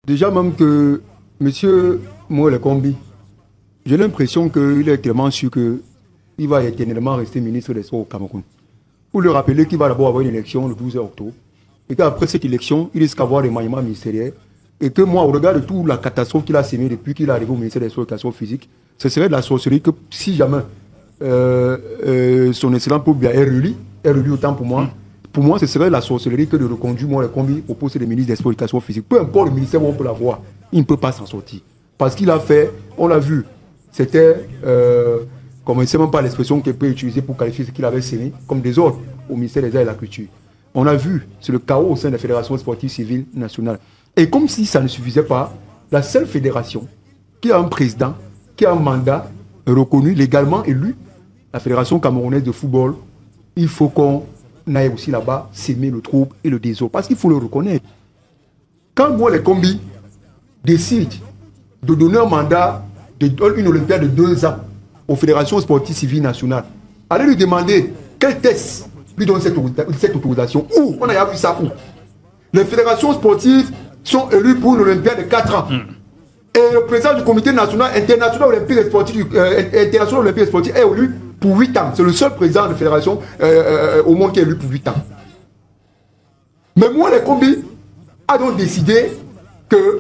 Déjà même que M. Moël Kombi, j'ai l'impression qu'il est tellement sûr qu'il va éternellement rester ministre des Sports au Cameroun. Pour lui rappeler qu'il va d'abord avoir une élection le 12 octobre. Et qu'après cette élection, il risque d'avoir des maniements ministériels. Et que moi, au regard de toute la catastrophe qu'il a sémée depuis qu'il est arrivé au ministère des Sports et de l'Éducation physique, ce serait de la sorcellerie que si jamais son excellent peuple est réélu autant pour moi, ce serait de la sorcellerie que de reconduire Moël Kombi au poste de ministre des Sports et de l'Éducation physique. Peu importe le ministère où on peut l'avoir, il ne peut pas s'en sortir. Parce qu'il a fait, on l'a vu, c'était, comme on ne sait même pas l'expression qu'il peut utiliser pour qualifier ce qu'il avait sémé, comme des ordres au ministère des Arts et de la Culture. On a vu, c'est le chaos au sein de la Fédération sportive civile nationale. Et comme si ça ne suffisait pas, la seule fédération qui a un président, qui a un mandat reconnu, légalement élu, la Fédération camerounaise de football, il faut qu'on aille aussi là-bas s'aimer le trouble et le désordre. Parce qu'il faut le reconnaître. Quand Moël Kombi décide de donner un mandat, une Olympiade de 2 ans aux fédérations sportives civiles nationales, allez lui demander quel test lui donne cette autorisation. Où on a vu ça où? Les fédérations sportives sont élues pour une Olympiade de 4 ans. Et le président du comité national international olympique et sportif, est élu pour 8 ans. C'est le seul président de fédération au monde qui est élu pour 8 ans. Mais Moël Kombi a donc décidé que,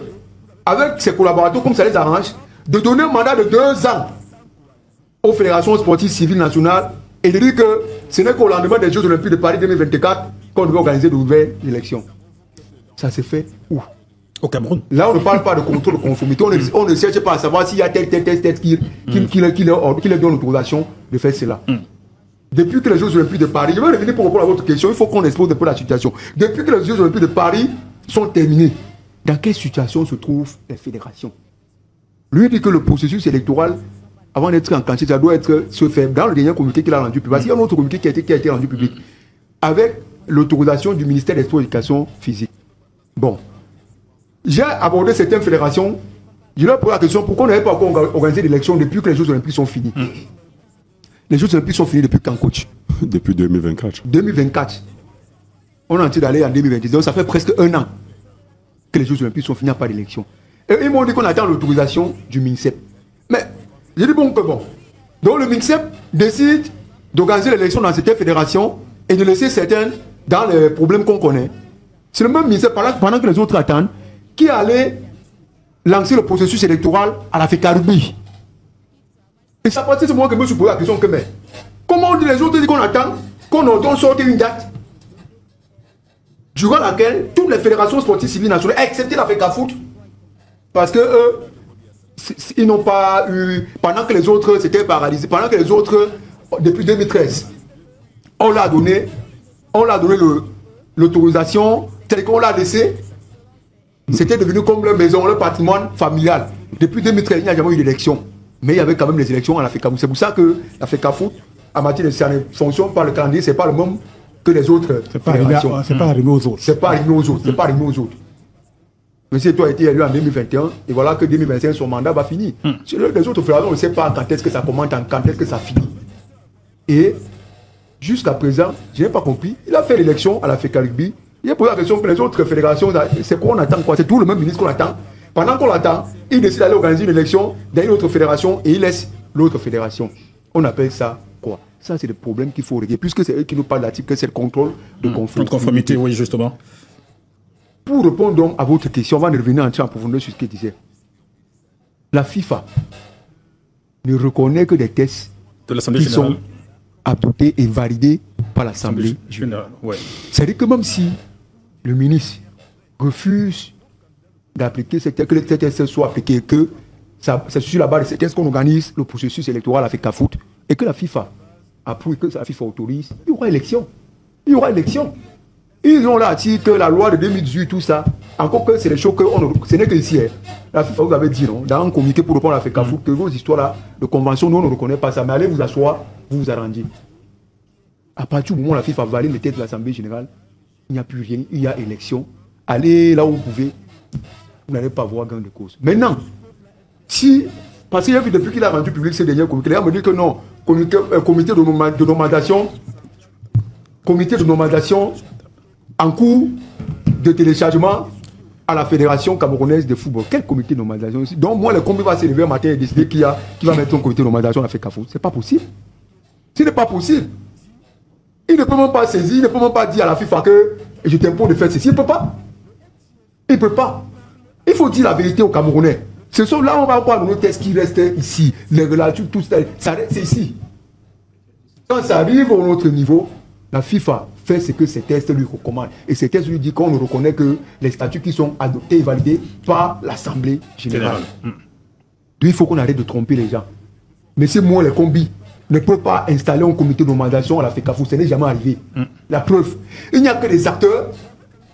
avec ses collaborateurs, comme ça les arrange, de donner un mandat de 2 ans aux fédérations sportives civiles nationales et de dire que ce n'est qu'au lendemain des Jeux Olympiques de Paris 2024 qu'on devait organiser de nouvelles élections. Ça s'est fait où? Au Cameroun. Là, on ne parle pas de contrôle de conformité. On ne cherche pas à savoir s'il y a tel qui leur donne l'autorisation de faire cela. Depuis que les Jeux Olympiques de Paris, je vais revenir pour répondre à votre question, il faut qu'on expose un peu la situation. Depuis que les Jeux Olympiques de Paris sont terminés, dans quelle situation se trouvent les fédérations? Lui dit que le processus électoral, avant d'être enclenché, ça doit se faire dans le dernier communiqué qu'il a rendu public. Parce qu'il y a un autre communiqué qui a été rendu public avec l'autorisation du ministère des Sports et de l'Éducation physique. Bon. J'ai abordé certaines fédérations. Je leur pose la question pourquoi on n'avait pas encore organisé l'élection depuis que les Jeux Olympiques sont finis. Les Jeux Olympiques sont finis depuis quand, coach? Depuis 2024. 2024. On est en train d'aller en 2022. Donc ça fait presque 1 an que les Jeux Olympiques sont finis, pas d'élection. Et ils m'ont dit qu'on attend l'autorisation du MINSEP. Mais j'ai dit bon que bon. Donc le MINSEP décide d'organiser l'élection dans certaines fédérations et de laisser certaines dans les problèmes qu'on connaît. C'est le même MINSEP pendant que les autres attendent qui allait lancer le processus électoral à la FECARUBI. Et c'est à partir de ce moment que je me suis posé la question que mais comment on dit les autres disent qu'on attend qu'on sorte une date durant laquelle toutes les fédérations sportives civiles nationales, excepté la FECAFOOT, parce que eux, ils n'ont pas eu, pendant que les autres s'étaient paralysés, pendant que les autres, depuis 2013, on l'a donné l'autorisation, telle qu'on l'a laissé. C'était devenu comme leur maison, leur patrimoine familial. Depuis 2013, il n'y a jamais eu d'élection. Mais il y avait quand même les élections à la FECAFOOT. C'est pour ça que la FECAFOOT, en matière de ça, ne fonctionne pas le calendrier, ce n'est pas le même que les autres fédérations. C'est pas arrivé aux autres. C'est pas arrivé aux autres. C'est pas arrivé aux autres. Monsieur Toi a été élu en 2021 et voilà que 2025, son mandat va finir. Les autres fédérations, on ne sait pas quand est-ce que ça commence, quand est-ce que ça finit. Et jusqu'à présent, je n'ai pas compris. Il a fait l'élection à la FECARUBI. Il a posé la question que les autres fédérations, c'est quoi on attend quoi? C'est tout le même ministre qu'on attend. Pendant qu'on l'attend, il décide d'aller organiser une élection dans une autre fédération et il laisse l'autre fédération. On appelle ça quoi? Ça, c'est le problème qu'il faut régler. Puisque c'est eux qui nous parlent d'article, c'est le contrôle de conformité. De conformité, oui, justement. Pour répondre donc à votre question, on va revenir en profondeur sur ce qu'il disait. La FIFA ne reconnaît que des tests qui sont adoptés et validés par l'Assemblée générale. Ouais. C'est-à-dire que même si le ministre refuse d'appliquer que les tests soient appliqués, que c'est sur la base de ces tests qu'on organise le processus électoral avec CAFOOT et que la FIFA approuve, que la FIFA autorise, il y aura élection. Il y aura élection. Ils ont là dit que la loi de 2018, tout ça, encore que c'est des choses que ce n'est que ici. La FIFA vous avait dit, non, dans un communiqué pour répondre à la FECAFOOT, que vos histoires-là de convention, nous, on ne reconnaît pas ça. Mais allez vous asseoir, vous vous arrangez. À partir du moment où la FIFA valide les têtes de l'Assemblée générale, il n'y a plus rien, il y a élection. Allez là où vous pouvez, vous n'allez pas voir gain de cause. Maintenant, si, parce qu'il y a vu depuis qu'il a rendu public ces derniers communiqués, il a me dit que non, comité de nomadation en cours de téléchargement à la Fédération camerounaise de football. Quel comité de normalisation ici? Donc moi, le comité va se lever un matin et décider qui va mettre un comité de normalisation à la FECAFOOT. C'est pas possible. Ce n'est pas possible. Il ne peut même pas saisir, il ne peut même pas dire à la FIFA que je t'impose de faire ceci. Il ne peut pas. Il ne peut pas. Il faut dire la vérité aux Camerounais. Ce sont là où on va voir nos tests qui restent ici. Les relations, tout ça, c'est ici. Quand ça arrive à notre niveau, la FIFA fait ce que ces tests lui recommandent. Et ces tests lui disent qu'on ne reconnaît que les statuts qui sont adoptés et validés par l'Assemblée générale. Donc il faut qu'on arrête de tromper les gens. Mais c'est moi, les combis, ne peut pas installer un comité de normalisation à la FECAFOOT. Ce n'est jamais arrivé. La preuve, il n'y a que des acteurs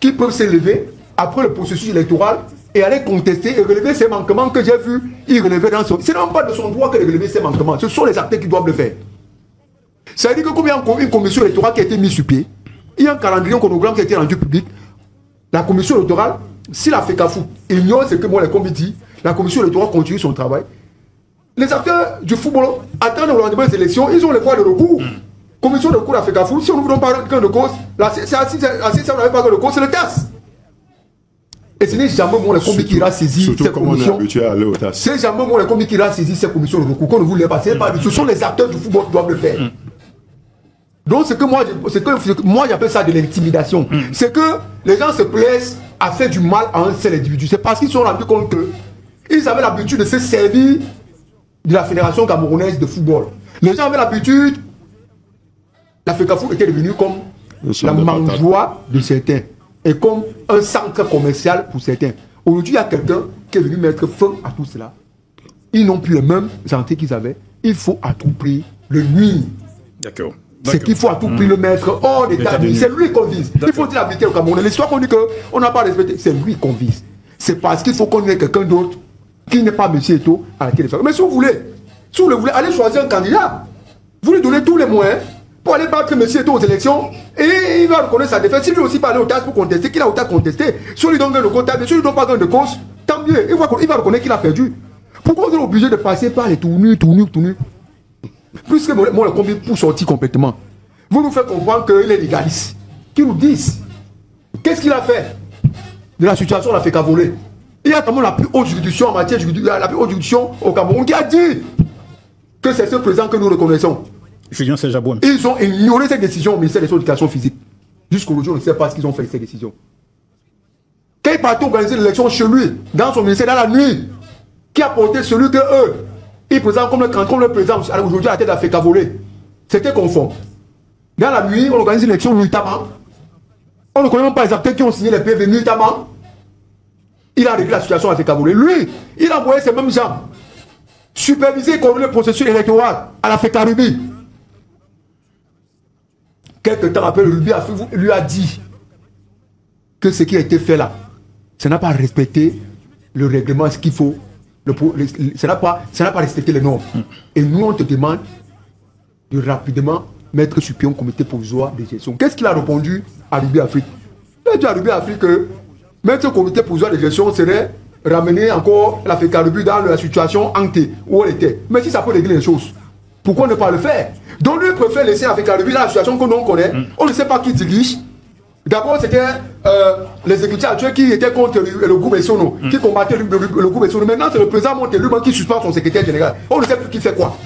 qui peuvent s'élever après le processus électoral et aller contester et relever ces manquements que j'ai vu. Il relevait dans son... Ce n'est même pas de son droit que de relever ces manquements. Ce sont les acteurs qui doivent le faire. Ça veut dire que comme il y a une commission électorale qui a été mise sur pied, il y a un calendrier, un chronogramme qui a été rendu public. La commission électorale, si la FECAFOOT ignore ce que moi les combis dit, la commission électorale continue son travail. Les acteurs du football attendent le lendemain des élections, ils ont le droit de recours. Commission de recours à la FECAFOOT, si on ne veut pas gain de cause, si on n'avait pas gain de cause, c'est le TAS. Et ce n'est jamais moi le combi qui ira saisir cette commission. C'est jamais moi le combi qui ira saisir cette commission de recours. Qu'on ne voulait pas. Ce sont les acteurs du football qui doivent le faire. Donc, moi j'appelle ça de l'intimidation. C'est que les gens se plaisent à faire du mal à un seul individu. C'est parce qu'ils se sont rendus compte qu'ils avaient l'habitude de se servir de la Fédération camerounaise de football. Les gens avaient l'habitude. La FECAFOOT était devenue comme la mangeoire de certains. Et comme un centre commercial pour certains. Aujourd'hui, il y a quelqu'un qui est venu mettre fin à tout cela. Ils n'ont plus les mêmes santé qu'ils avaient. Il faut à tout prix le nuire. D'accord. C'est qu'il faut à tout prix le mettre hors d'état. C'est lui qu'on vise. Il faut dire la vérité au Cameroun. L'histoire qu'on dit qu'on n'a pas respecté, c'est lui qu'on vise. C'est parce qu'il faut qu'on ait quelqu'un d'autre qui n'est pas M. Eto'o à laquelle faire. Mais si vous voulez, allez choisir un candidat. Vous lui donnez tous les moyens pour aller battre M. Eto'o aux élections et il va reconnaître sa défaite. Si lui aussi parle au TAS pour contester, qu'il a au TAS contesté, si on lui donne gain de cause, si on lui donne pas gain de cause, tant mieux. Il va reconnaître qu'il a perdu. Pourquoi on est obligé de passer par les tournures? Puisque moi, le combi pour sortir complètement. Vous nous faites comprendre qu'il est légaliste. Qui nous disent qu'est-ce qu'il a fait de la situation de la FECAFOOT? Il y a quand même la plus haute juridiction en matière la plus haute juridiction au Cameroun qui a dit que c'est ce président que nous reconnaissons. Julien Sejabouem. Ils ont ignoré cette décision au ministère de l'Éducation physique. Jusqu'aujourd'hui, on ne sait pas ce qu'ils ont fait cette décision. Quand il partait organiser l'élection chez lui, dans son ministère, dans la nuit, qui a porté celui que eux, ils présentent comme le président aujourd'hui à la tête de la FECAFOOT, c'était conforme. Dans la nuit, on organise l'élection nuitamment. On ne connaît même pas les acteurs qui ont signé les PV nuitamment. Il a réglé la situation à la FECAFOOT. Lui, il a envoyé ces mêmes gens superviser et coordonner le processus électoral à la FECAFOOT. Quelques temps après, le lui a dit que ce qui a été fait là, ça n'a pas respecté le règlement, ce qu'il faut. Ça n'a pas respecté les normes. Et nous, on te demande de rapidement mettre sur pied un comité provisoire de gestion. Qu'est-ce qu'il a répondu à Ruby Afrique? Il a dit à Ruby Afrique que mettre un comité provisoire de gestion serait ramener encore la FECAFOOT dans la situation hantée où elle était. Mais si ça peut régler les choses, pourquoi ne pas le faire? Donc lui préfère laisser la FECAFOOT dans la situation que l'on connaît. On ne sait pas qui dirige. D'abord, c'était l'exécutif actuel qui était contre le groupe Essono, qui combattait le groupe Essono. Maintenant, c'est le président Monté lui-même qui suspend son secrétaire général. On ne sait plus qui fait quoi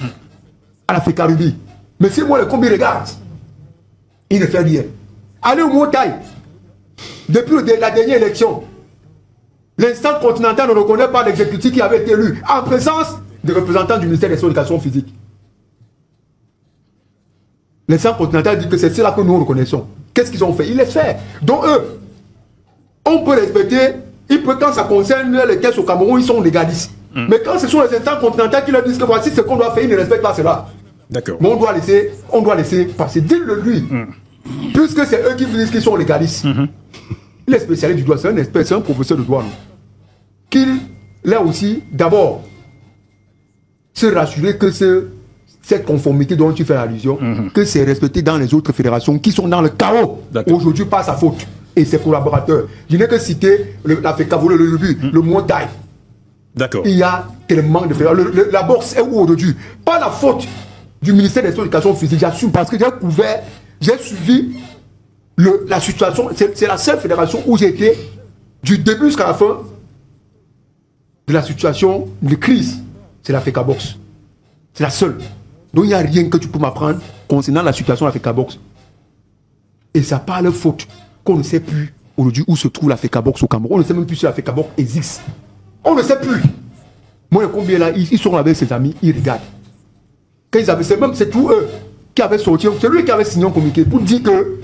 à la FECAFOOT. Mais si moi, le combi regarde, il ne fait rien. Allez au Montaï, depuis la dernière élection, l'instance continentale ne reconnaît pas l'exécutif qui avait été élu en présence des représentants du ministère de l'Éducation physique. L'instance continentale dit que c'est cela que nous reconnaissons. Qu'est-ce qu'ils ont fait? Ils laissent faire. Donc eux, on peut respecter, quand ça concerne les tests au Cameroun, ils sont légalistes. Mais quand ce sont les instances continentales qui leur disent que voici ce qu'on doit faire, ils ne respectent pas cela. D'accord. Mais on doit laisser passer. Dis-le lui. Puisque c'est eux qui vous disent qu'ils sont légalistes. Il est spécialiste du droit, c'est un professeur de droit. Qu'il là aussi, d'abord, se rassurer que cette conformité dont tu fais allusion, que c'est respecté dans les autres fédérations qui sont dans le chaos. Aujourd'hui, pas sa faute. Et ses collaborateurs. Je n'ai que cité la FECAFOOT, le Montaï. D'accord. Il y a tellement de fédérations. La boxe est où aujourd'hui? Pas la faute du ministère de l'Éducation physique. J'assume parce que j'ai suivi la situation. C'est la seule fédération où j'ai été du début jusqu'à la fin de la situation de crise, c'est la FECABOX. C'est la seule. Donc il n'y a rien que tu peux m'apprendre concernant la situation de la FECABOX. Et ça pas leur faute qu'on ne sait plus aujourd'hui où se trouve la FECABOX au Cameroun. On ne sait même plus si la FECABOX existe. On ne sait plus. Moi, combien là, ils sont avec ses amis, ils regardent. Quand ils avaient, c'est tout eux qui avaient sorti, c'est lui qui avait signé un communiqué pour dire que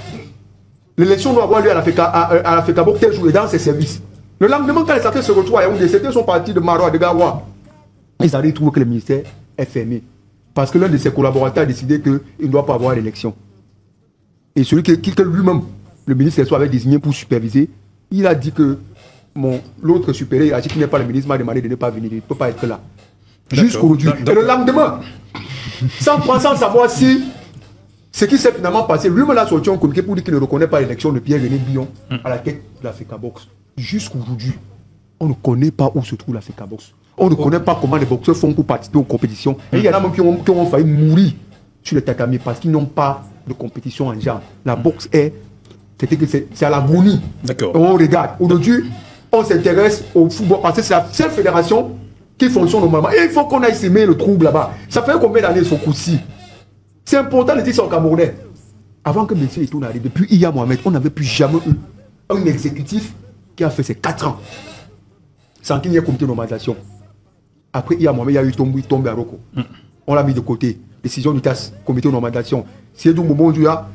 l'élection doit avoir lieu à la FECABOX tel jour et dans ses services. Le lendemain, quand les acteurs se retrouvent à Yaoundé, certains sont partis de Marois, de Gawa. Ils arrivent à trouver que le ministère est fermé. Parce que l'un de ses collaborateurs a décidé qu'il ne doit pas avoir l'élection. Et celui que lui-même, le ministre avait désigné pour superviser, il a dit que l'autre supérieur, qui n'est pas le ministre, m'a demandé de ne pas venir, il ne peut pas être là. Jusqu'aujourd'hui. Et le lendemain, sans savoir si ce qui s'est finalement passé, lui-même a sorti un communiqué pour dire qu'il ne reconnaît pas l'élection de Pierre-René Billon à la tête de la FECABOX. Jusqu'aujourd'hui, on ne connaît pas où se trouve la FECABOX. On ne connaît pas comment les boxeurs font pour participer aux compétitions. Et il y en a même qui ont failli mourir sur le tatami parce qu'ils n'ont pas de compétition en genre. La boxe c'est à l'agonie. On regarde. Aujourd'hui, on s'intéresse au football parce que c'est la seule fédération qui fonctionne normalement. Et il faut qu'on aille s'aimer le trouble là-bas. Ça fait combien d'années ce coup-ci? C'est important de dire ça aux Camerounais. Avant que M. Eto'o n'arrive, depuis Iya Mohamed, on n'avait plus jamais eu un exécutif qui a fait ses 4 ans sans qu'il y ait un comité de normalisation. Après Iya Mohamed, il y a eu Tombé Aroko. On l'a mis de côté. Décision du TAS, comité de normalisation. Siedou Momondia.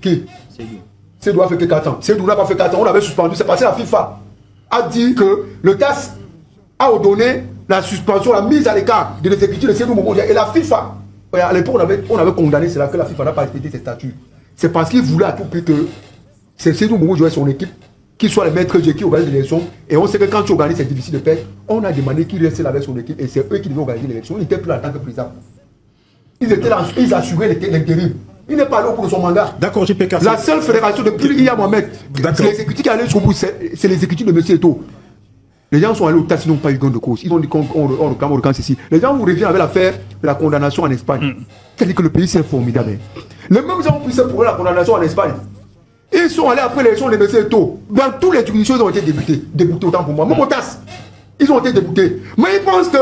Qui Siedou a fait que 4 ans. Siedou n'a pas fait 4 ans. On l'avait suspendu. C'est passé la FIFA a dit que le TAS a ordonné la suspension, la mise à l'écart de l'exécutif de Siedou Momondia. Et la FIFA, à l'époque, on avait condamné cela, que la FIFA n'a pas respecté ses statuts. C'est parce qu'il voulait à tout prix que Siedou Momondia et son équipe qui soit les maîtres qui organisent l'élection. Et on sait que quand tu organises, c'est difficile de perdre. On a demandé qu'il reste là avec son équipe et c'est eux qui devaient organiser l'élection. Il n'était plus là en tant que président. Ils étaient là, ils assuraient l'intérim. Il n'est pas là au cours de son mandat. D'accord, JPK. La seule fédération depuis Iya Mohamed, c'est l'exécutif qui est allé jusqu'au bout, c'est l'exécutif de M. Eto'o. Les gens sont allés au TAS, ils n'ont pas eu gain de cause. Ils ont dit qu'on reclame ici. Les gens vous reviennent avec l'affaire de la condamnation en Espagne. C'est-à-dire que le pays, c'est formidable. Les mêmes gens ont pris ça pour la condamnation en Espagne. Ils sont allés après l'élection de M. Eto'o. Dans tous les juridictions, ils ont été déboutés autant pour moi. Même au TAS, ils ont été déboutés. Mais ils pensent que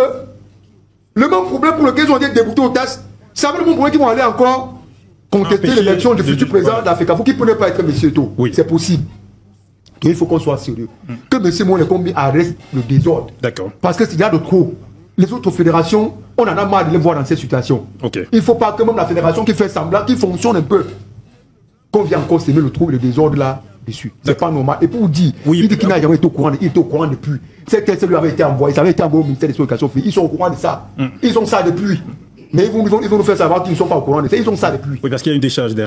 le même problème pour lequel ils ont été déboutés au TAS, c'est le même problème qu'ils vont aller encore contester l'élection du futur président de la FECABOX qui ne peut pas être M. Eto'o. Oui. C'est possible. Donc il faut qu'on soit sérieux. Que M. Monekombi arrête le désordre. D'accord. Parce que s'il y a de trop, les autres fédérations, on en a marre de les voir dans cette situation. Il ne faut pas que même la fédération qui fait semblant, qui fonctionne un peu, qu'on vient encore s'aimer le trouble, le désordre là-dessus. C'est pas normal. Et pour vous dire, il dit qu'il n'a jamais été au courant, il était au courant depuis. C'est que ça lui avait été envoyé, ça avait été envoyé au ministère de l'Éducation. Ils sont au courant de ça. Ils ont ça depuis. Mais ils vont nous faire savoir qu'ils ne sont pas au courant de ça. Ils ont ça depuis. Oui, parce qu'il y a une décharge derrière.